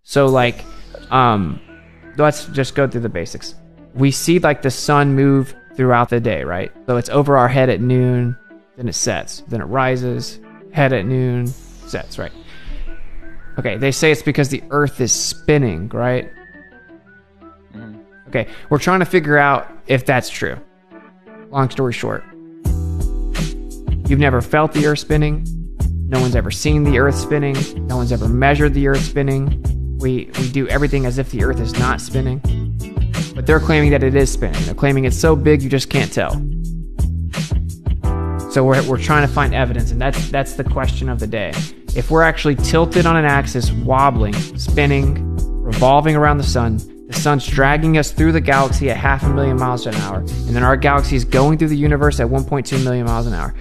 So like, let's just go through the basics. We see like the sun move throughout the day, right? So it's over our head at noon, then it sets, then it rises, head at noon, sets, right? Okay, they say it's because the earth is spinning, right? Okay, we're trying to figure out if that's true. Long story short, you've never felt the earth spinning. No one's ever seen the earth spinning. No one's ever measured the earth spinning. We do everything as if the earth is not spinning. But they're claiming that it is spinning. They're claiming it's so big you just can't tell. So we're trying to find evidence, and that's the question of the day. If we're actually tilted on an axis, wobbling, spinning, revolving around the sun's dragging us through the galaxy at 500,000 miles an hour, and then our galaxy is going through the universe at 1.2 million miles an hour.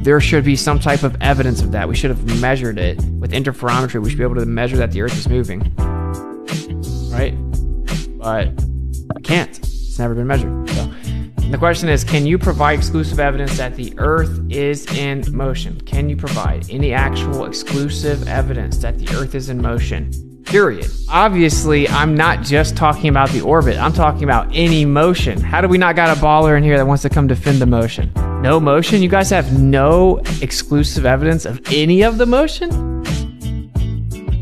There should be some type of evidence of that. We should have measured it with interferometry. We should be able to measure that the Earth is moving, right? But we can't. It's never been measured. So the question is, can you provide exclusive evidence that the Earth is in motion? Can you provide any actual exclusive evidence that the Earth is in motion? Period. Obviously, I'm not just talking about the orbit. I'm talking about any motion. How do we not got a baller in here that wants to come defend the motion? No motion? You guys have no exclusive evidence of any of the motion?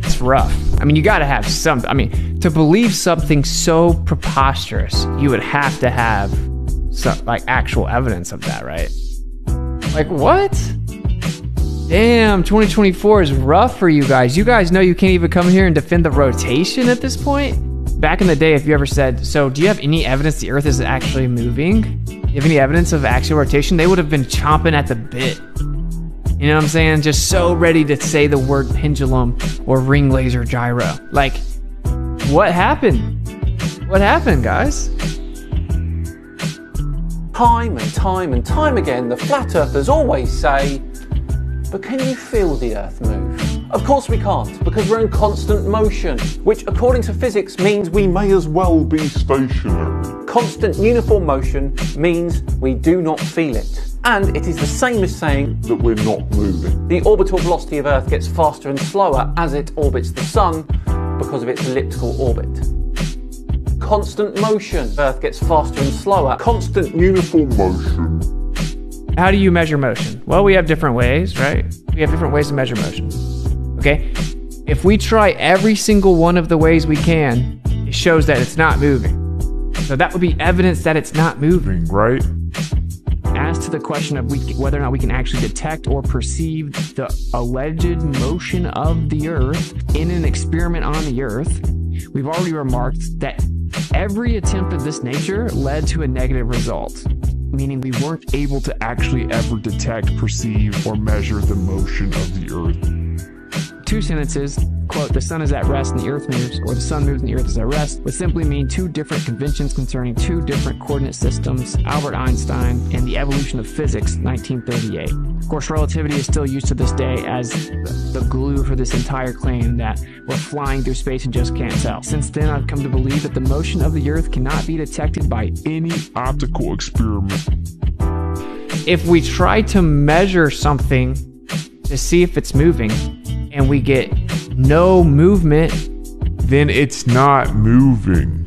It's rough. I mean, you got to have some. I mean, to believe something so preposterous, you would have to have some, like, actual evidence of that, right? Like, what? Damn, 2024 is rough for you guys. You guys know you can't even come here and defend the rotation at this point? Back in the day, if you ever said, so do you have any evidence the Earth is actually moving? Do you have any evidence of actual rotation? They would have been chomping at the bit. You know what I'm saying? Just so ready to say the word pendulum or ring laser gyro. Like, what happened? What happened, guys? Time and time and time again, the flat earthers always say, but can you feel the Earth move? Of course we can't, because we're in constant motion, which according to physics means we may as well be stationary. Constant uniform motion means we do not feel it. And it is the same as saying that we're not moving. The orbital velocity of Earth gets faster and slower as it orbits the Sun because of its elliptical orbit. Constant motion. Earth gets faster and slower. Constant uniform motion. How do you measure motion? Well, we have different ways, right? We have different ways to measure motion. Okay? If we try every single one of the ways we can, it shows that it's not moving. So that would be evidence that it's not moving, right? As to the question of whether or not we can actually detect or perceive the alleged motion of the Earth in an experiment on the Earth, we've already remarked that every attempt of this nature led to a negative result. Meaning we weren't able to actually ever detect, perceive, or measure the motion of the Earth. Two sentences, quote, the sun is at rest and the Earth moves, or the sun moves and the Earth is at rest, would simply mean two different conventions concerning two different coordinate systems, Albert Einstein and the evolution of physics, 1938. Of course, relativity is still used to this day as the glue for this entire claim that we're flying through space and just can't tell. Since then, I've come to believe that the motion of the Earth cannot be detected by any optical experiment. If we try to measure something to see if it's moving, and we get no movement, then it's not moving.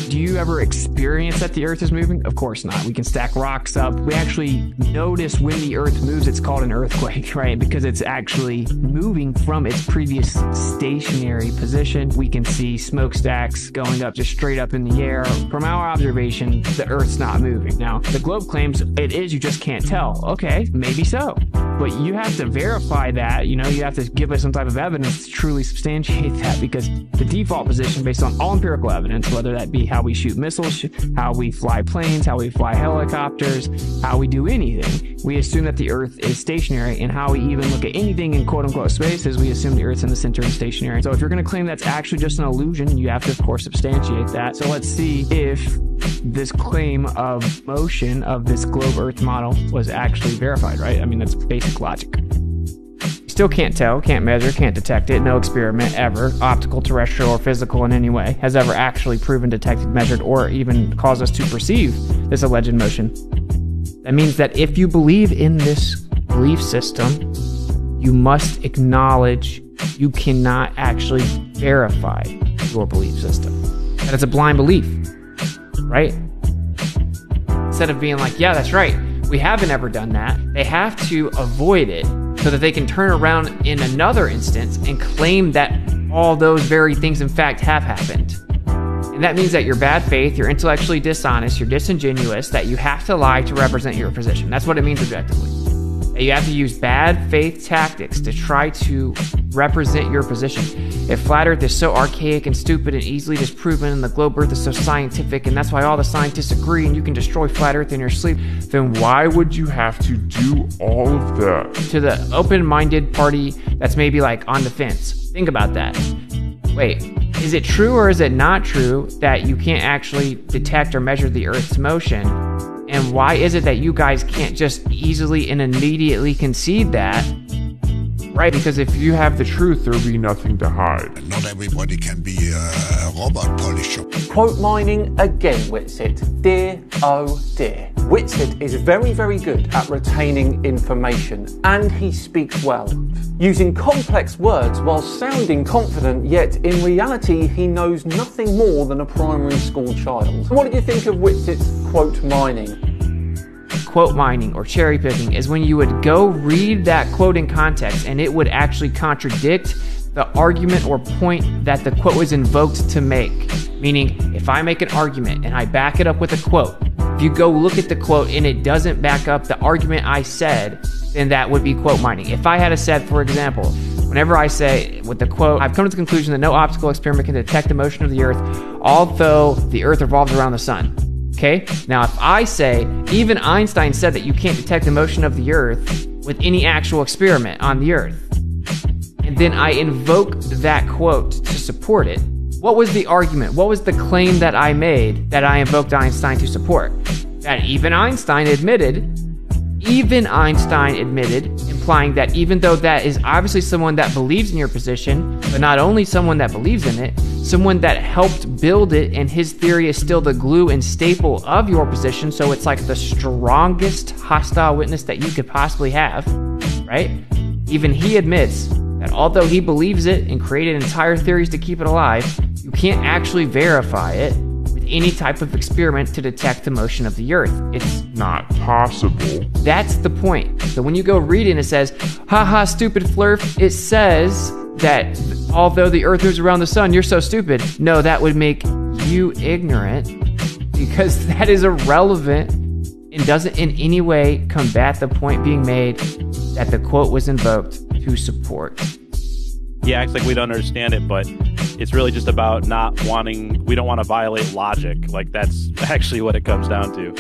Do you ever experience that the Earth is moving? Of course not. We can stack rocks up. We actually notice when the Earth moves. It's called an earthquake, right? Because it's actually moving from its previous stationary position. We can see smokestacks going up just straight up in the air. From our observation, the Earth's not moving. Now, the globe claims it is, you just can't tell. Okay, maybe so. But you have to verify that, you know, you have to give us some type of evidence to truly substantiate that, because the default position based on all empirical evidence, whether that be how we shoot missiles, how we fly planes, how we fly helicopters, how we do anything, we assume that the Earth is stationary, and how we even look at anything in quote-unquote space is we assume the Earth's in the center and stationary. So if you're going to claim that's actually just an illusion, you have to, of course, substantiate that. So let's see if this claim of motion of this globe Earth model was actually verified, right? I mean, that's basic logic. Still can't tell, can't measure, can't detect it. No experiment ever, optical, terrestrial, or physical in any way, has ever actually proven, detected, measured, or even caused us to perceive this alleged motion. That means that if you believe in this belief system, you must acknowledge you cannot actually verify your belief system. That it's a blind belief, right? Instead of being like, yeah, that's right, we haven't ever done that, they have to avoid it so that they can turn around in another instance and claim that all those very things in fact have happened. And that means that you're bad faith, you're intellectually dishonest, you're disingenuous, that you have to lie to represent your position. That's what it means objectively. That you have to use bad faith tactics to try to represent your position. If flat earth is so archaic and stupid and easily disproven, and the globe earth is so scientific, and that's why all the scientists agree, and you can destroy flat earth in your sleep, then why would you have to do all of that? To the open-minded party that's maybe like on the fence, think about that. Wait, is it true or is it not true that you can't actually detect or measure the Earth's motion? And why is it that you guys can't just easily and immediately concede that? Right, because if you have the truth, there will be nothing to hide. Not everybody can be a robot polisher. Quote mining again, Whitsitt. Dear, oh dear. Whitsitt is very, very good at retaining information, and he speaks well, using complex words while sounding confident, yet in reality he knows nothing more than a primary school child. So what did you think of Whitsitt's quote mining? Quote mining or cherry picking is when you would go read that quote in context and it would actually contradict the argument or point that the quote was invoked to make. Meaning, if I make an argument and I back it up with a quote, if you go look at the quote and it doesn't back up the argument I said, then that would be quote mining. If I had said, for example, whenever I say with the quote, I've come to the conclusion that no optical experiment can detect the motion of the Earth, although the Earth revolves around the sun. Okay? Now, if I say, even Einstein said that you can't detect the motion of the Earth with any actual experiment on the Earth, and then I invoke that quote to support it, what was the argument? What was the claim that I made that I invoked Einstein to support? That even Einstein admitted, implying that even though that is obviously someone that believes in your position, but not only someone that believes in it, someone that helped build it, and his theory is still the glue and staple of your position, so it's like the strongest hostile witness that you could possibly have, right? Even he admits that although he believes it and created entire theories to keep it alive, you can't actually verify it with any type of experiment to detect the motion of the Earth. It's not possible. That's the point. So when you go read it and it says, haha, stupid flurf, it says that although the Earth moves around the sun, you're so stupid. No, that would make you ignorant, because that is irrelevant and doesn't in any way combat the point being made that the quote was invoked to support. He acts like we don't understand it, but it's really just about we don't want to violate logic. Like, that's actually what it comes down to.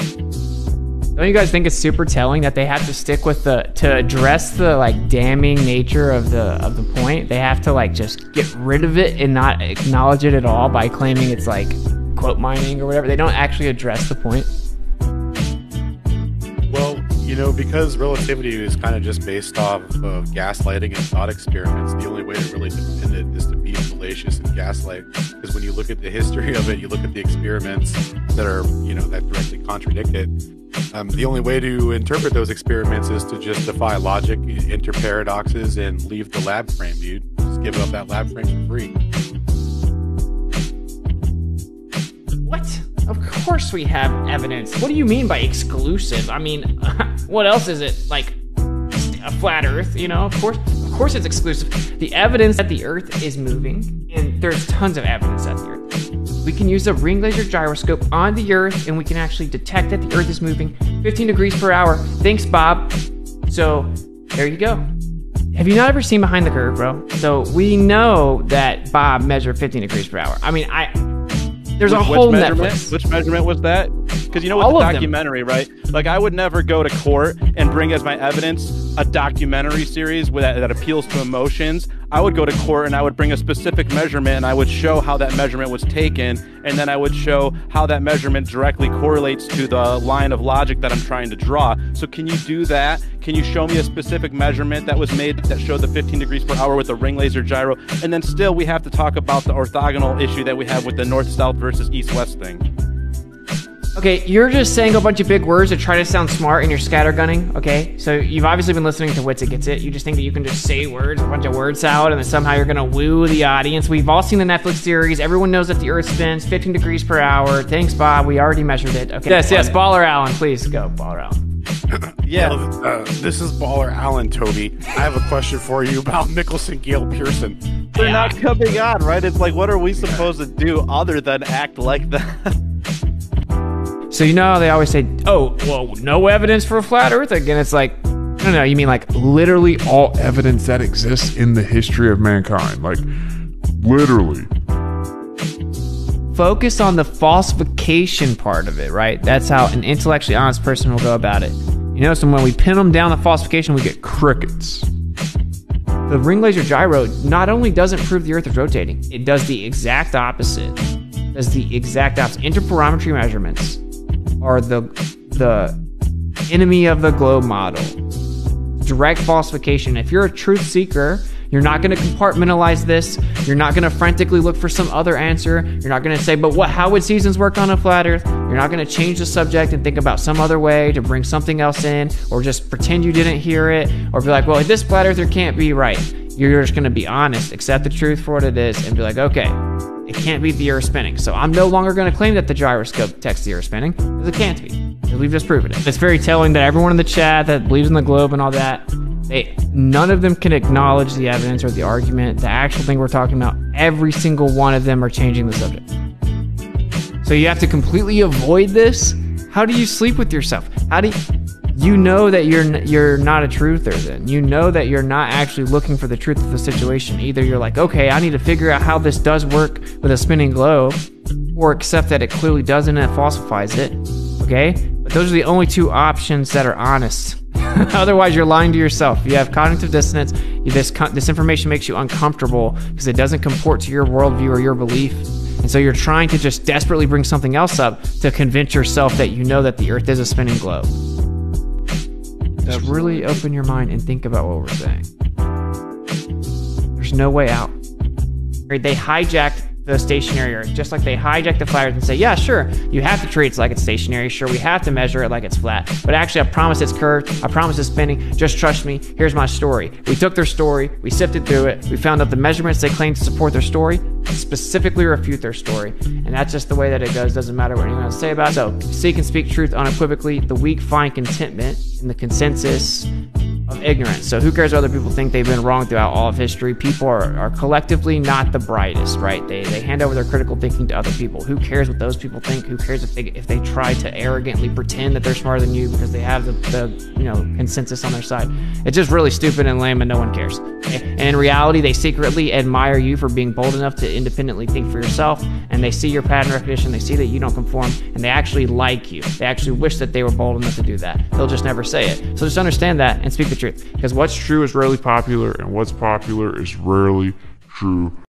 Don't you guys think it's super telling that they have to stick with to address the like damning nature of the point, they have to like just get rid of it and not acknowledge it at all by claiming it's like quote mining or whatever. They don't actually address the point. Well, because relativity is kind of just based off of gaslighting and thought experiments, the only way to really defend it is to be fallacious and gaslight. Because when you look at the history of it, you look at the experiments that are, that directly contradict it. The only way to interpret those experiments is to just defy logic, enter paradoxes, and leave the lab frame, dude. Just give up that lab frame for free. What? Of course we have evidence. What do you mean by exclusive? I mean, what else is it? Like a flat Earth, Of course it's exclusive. The evidence that the Earth is moving, and there's tons of evidence that the Earth is moving. We can use a ring laser gyroscope on the Earth, and we can actually detect that the Earth is moving 15 degrees per hour. Thanks, Bob. So there you go. Have you not ever seen Behind the Curve, bro? So we know that Bob measured 15 degrees per hour. I mean, there's a whole Netflix. Which measurement was that? Because with the documentary, right? Like, I would never go to court and bring as my evidence a documentary series that appeals to emotions. I would go to court and I would bring a specific measurement and I would show how that measurement was taken, and then I would show how that measurement directly correlates to the line of logic that I'm trying to draw. So can you do that? Can you show me a specific measurement that was made that showed the 15 degrees per hour with the ring laser gyro? And then still we have to talk about the orthogonal issue that we have with the north-south versus east-west thing. Okay, you're just saying a bunch of big words to try to sound smart and you're scattergunning, okay? So you've obviously been listening to Wits It Gets It. You just think that you can just say words, a bunch of word salad, and then somehow you're gonna woo the audience. We've all seen the Netflix series. Everyone knows that the Earth spins 15 degrees per hour. Thanks, Bob. We already measured it. Okay. Yes, Baller Allen. Please go, Baller Allen. This is Baller Allen, Toby. I have a question for you about Mickelson, Gail Pearson. They're not coming on, right? It's like, what are we supposed to do other than act like that? So you know how they always say, oh, well, no evidence for a flat Earth? Again, it's like, no, you mean like literally all evidence that exists in the history of mankind. Like, literally. Focus on the falsification part of it, right? That's how an intellectually honest person will go about it. You notice when we pin them down the falsification, we get crickets. The ring laser gyro not only doesn't prove the Earth is rotating, it does the exact opposite. It does the exact opposite. Interferometry measurements are the enemy of the globe model. Direct falsification. If you're a truth seeker, you're not going to compartmentalize this. You're not going to frantically look for some other answer. You're not going to say, but how would seasons work on a flat Earth? You're not going to change the subject and think about some other way to bring something else in, or just pretend you didn't hear it, or be like, well, this flat Earther can't be right. You're just going to be honest, accept the truth for what it is, and be like, okay, it can't be the Earth spinning. So I'm no longer going to claim that the gyroscope detects the Earth spinning, because it can't be. We've just proven it. It's very telling that everyone in the chat that believes in the globe and all that, none of them can acknowledge the evidence or the argument, the actual thing we're talking about. Every single one of them are changing the subject. So you have to completely avoid this. How do you sleep with yourself? You know that you're not a truther then. You know that you're not actually looking for the truth of the situation. Either you're like, okay, I need to figure out how this does work with a spinning globe, or accept that it clearly doesn't and it falsifies it. Okay? But those are the only two options that are honest. Otherwise, you're lying to yourself. You have cognitive dissonance. This information makes you uncomfortable because it doesn't comport to your worldview or your belief. And so you're trying to just desperately bring something else up to convince yourself that you know that the Earth is a spinning globe. Just really open your mind and think about what we're saying. There's no way out. They hijacked the stationary Earth, just like they hijacked the flat Earth and say, yeah, sure, you have to treat it like it's stationary. Sure, we have to measure it like it's flat. But actually, I promise it's curved. I promise it's spinning. Just trust me. Here's my story. We took their story. We sifted through it. We found out the measurements they claim to support their story specifically refute their story. And that's just the way that it goes. Doesn't matter what anyone has to say about it. So seek and speak truth unequivocally. The weak find contentment in the consensus of ignorance. So who cares what other people think? They've been wrong throughout all of history. People are collectively not the brightest, right? They hand over their critical thinking to other people. Who cares what those people think? Who cares if they try to arrogantly pretend that they're smarter than you because they have the consensus on their side? It's just really stupid and lame, and no one cares. And in reality, they secretly admire you for being bold enough to independently think for yourself, and they see your pattern recognition, they see that you don't conform, and they actually like you. They actually wish that they were bold enough to do that. They'll just never say it. So just understand that and speak the truth, because what's true is rarely popular, and what's popular is rarely true.